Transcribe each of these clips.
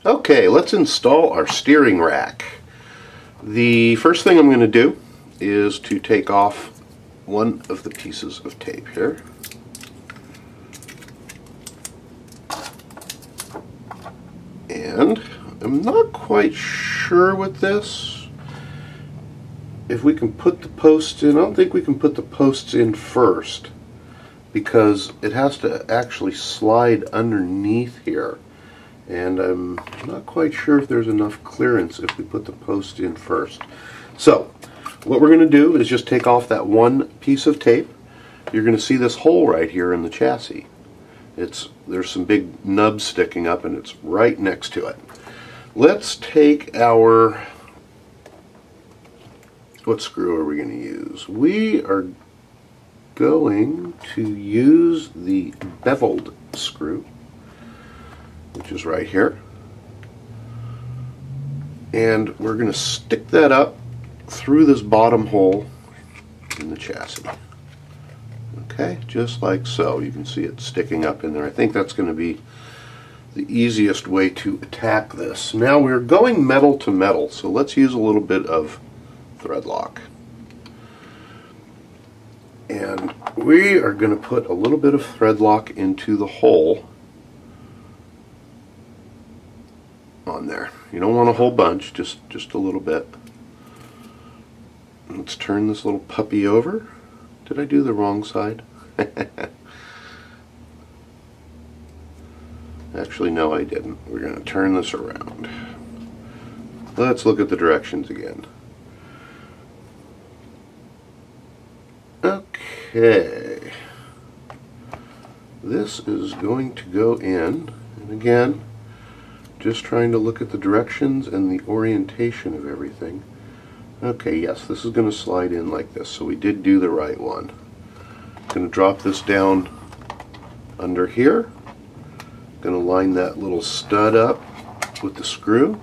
Okay, let's install our steering rack. The first thing I'm going to do is to take off one of the pieces of tape here. And I'm not quite sure with this if we can put the posts in. I don't think we can put the posts in first because it has to actually slide underneath here. And I'm not quite sure if there's enough clearance if we put the post in first. So what we're going to do is just take off that one piece of tape. You're going to see this hole right here in the chassis. There's some big nubs sticking up and it's right next to it. Let's take our, what screw are we going to use? We are going to use the beveled screw, which is right here, and we're going to stick that up through this bottom hole in the chassis. Okay, just like so. You can see it sticking up in there. I think that's going to be the easiest way to attack this. Now we're going metal to metal, so let's use a little bit of thread lock. And we are going to put a little bit of thread lock into the hole on there. You don't want a whole bunch, just a little bit. Let's turn this little puppy over. Did I do the wrong side? Actually, no, I didn't. We're going to turn this around. Let's look at the directions again. Okay. This is going to go in, and again, just trying to look at the directions and the orientation of everything. Okay, yes, this is going to slide in like this, so we did do the right one. I'm going to drop this down under here. Going to line that little stud up with the screw,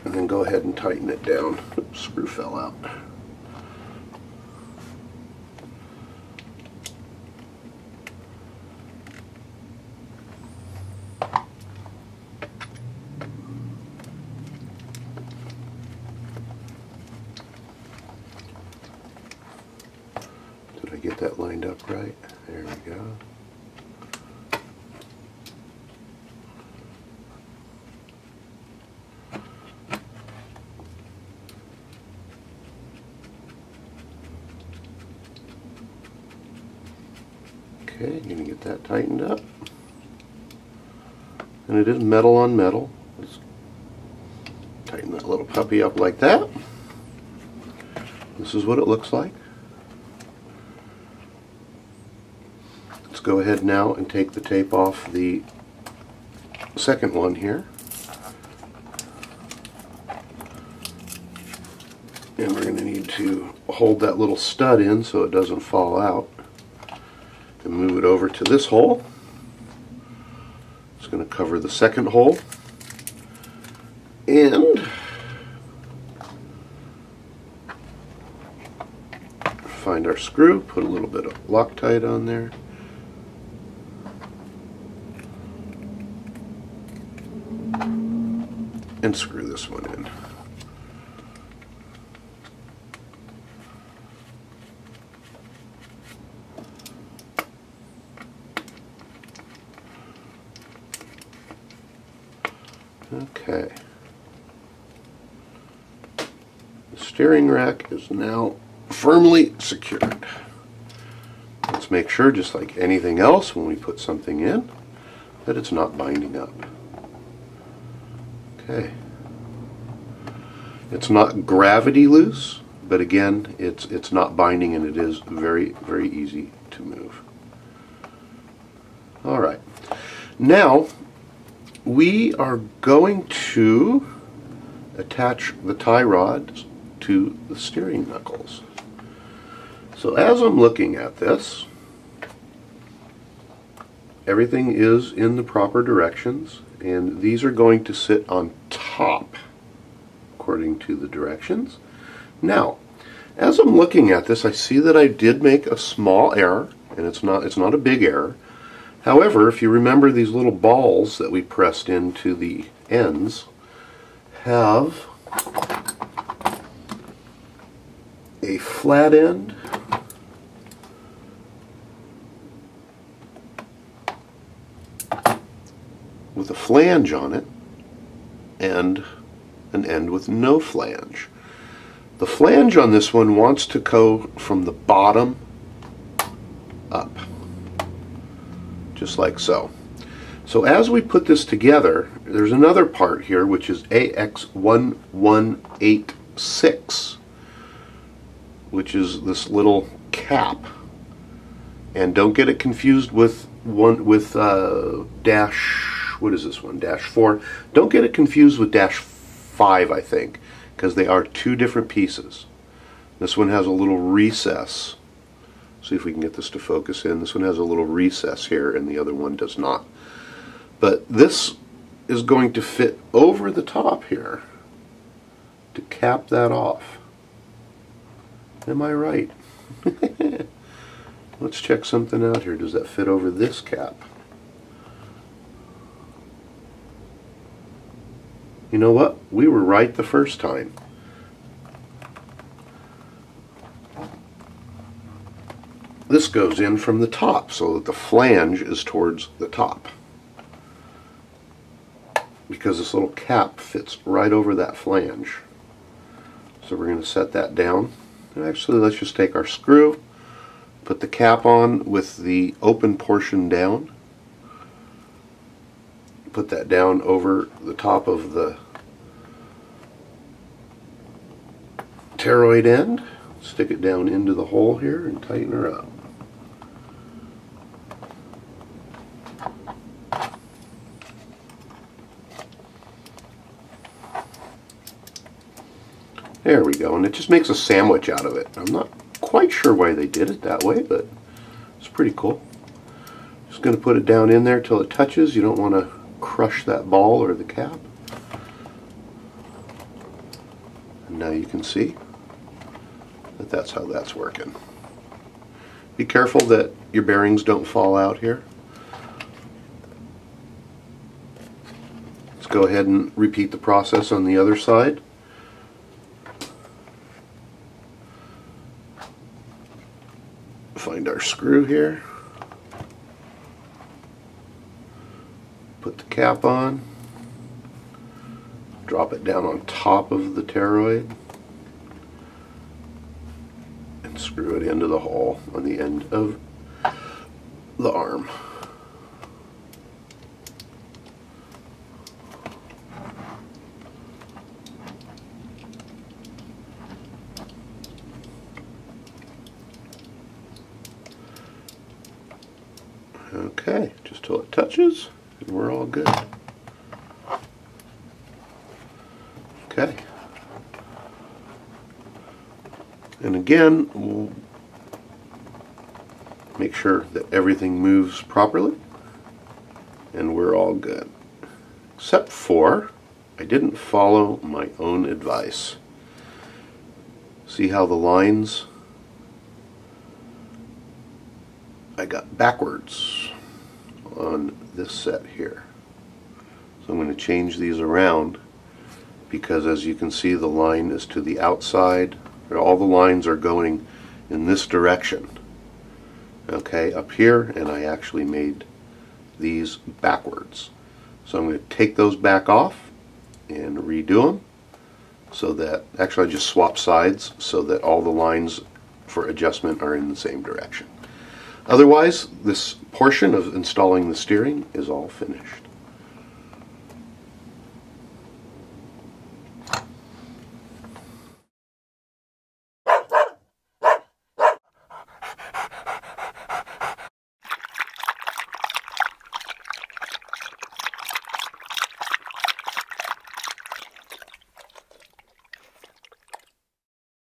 and then go ahead and tighten it down. Oops, screw fell out. Did I get that lined up right? There we go. Okay, going to get that tightened up. And it is metal on metal. Let's tighten that little puppy up like that. This is what it looks like. Let's go ahead now and take the tape off the second one here. And we're going to need to hold that little stud in so it doesn't fall out. And move it over to this hole. It's going to cover the second hole. And find our screw, put a little bit of Loctite on there. And screw this one in. Okay. The steering rack is now firmly secured. Let's make sure, just like anything else when we put something in, that it's not binding up. Okay. It's not gravity loose, but again, it's not binding, and it is very, very easy to move. All right. Now we are going to attach the tie rods to the steering knuckles. So as I'm looking at this, everything is in the proper directions, and these are going to sit on top according to the directions. Now, as I'm looking at this, I see that I did make a small error, and it's not a big error. However, if you remember, these little balls that we pressed into the ends have a flat end with a flange on it and an end with no flange. The flange on this one wants to go from the bottom up, just like so. So as we put this together, there's another part here which is AX1186, which is this little cap. And don't get it confused with dash, what is this one? Dash 4. Don't get it confused with dash 5, I think, because they are two different pieces. This one has a little recess. See if we can get this to focus in. This one has a little recess here and the other one does not. But this is going to fit over the top here to cap that off. Am I right? Let's check something out here. Does that fit over this cap? You know what? We were right the first time. This goes in from the top so that the flange is towards the top, because this little cap fits right over that flange. So we're going to set that down. And actually, let's just take our screw, put the cap on with the open portion down, put that down over the top of the toroid end, stick it down into the hole here and tighten her up. There we go, and it just makes a sandwich out of it. I'm not quite sure why they did it that way, but it's pretty cool. Just going to put it down in there till it touches. You don't want to crush that ball or the cap. And now you can see that that's how that's working. Be careful that your bearings don't fall out here. Let's go ahead and repeat the process on the other side. Find our screw here, put the cap on, drop it down on top of the toroid, and screw it into the hole on the end of the arm. Okay, just till it touches, and we're all good. Okay. And again, we'll make sure that everything moves properly, and we're all good. Except for, I didn't follow my own advice. See how the lines I got backwards on this set here. So I'm going to change these around, because as you can see, the line is to the outside. All the lines are going in this direction. Okay, up here, and I actually made these backwards. So I'm going to take those back off and redo them, so that, actually I just swapped sides so that all the lines for adjustment are in the same direction. Otherwise, this portion of installing the steering is all finished.